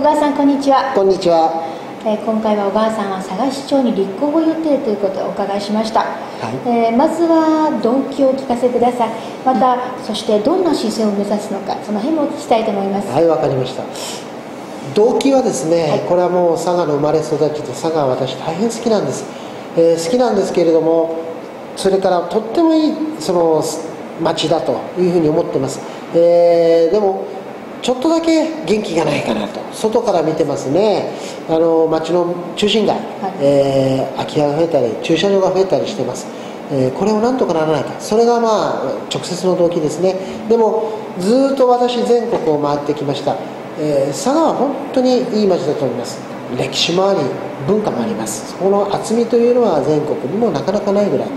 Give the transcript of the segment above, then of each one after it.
小川さん、こんにちは。こんにちは。今回は小川さんは佐賀市長に立候補予定ということをお伺いしました。はい。まずは動機をお聞かせください。また、そしてどんな市政を目指すのか、その辺もお聞きしたいと思います。はい、わかりました。動機はですね、はい、これはもう佐賀の生まれ育ちで、佐賀は私大変好きなんです。好きなんですけれども、それからとってもいいその町だというふうに思ってます。でもちょっとだけ元気がないかなと外から見てますね。町の中心街、空き家が増えたり駐車場が増えたりしてます。これをなんとかならないか、それがまあ直接の動機ですね。でもずっと私全国を回ってきました。佐賀は本当にいい町だと思います。歴史もあり文化もあります。この厚みというのは全国にもなかなかないぐらい、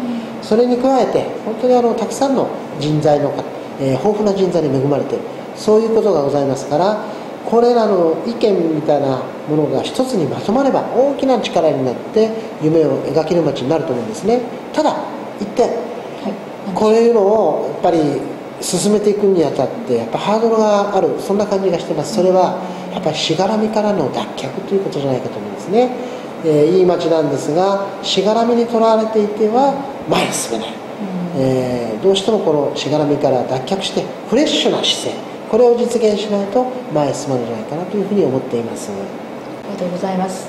それに加えて本当にたくさんの人材の方、豊富な人材に恵まれている、そういうことがございますから、これらの意見みたいなものが一つにまとまれば大きな力になって夢を描ける街になると思うんですね。ただ一点、こういうのをやっぱり進めていくにあたってやっぱハードルがある、そんな感じがしてます。それはやっぱりしがらみからの脱却ということじゃないかと思うんですね。いい街なんですが、しがらみにとらわれていては前に進めない。どうしてもこのしがらみから脱却してフレッシュな姿勢、これを実現しないと前へ進まないんじゃないかなというふうに思っています。ありがとうございます。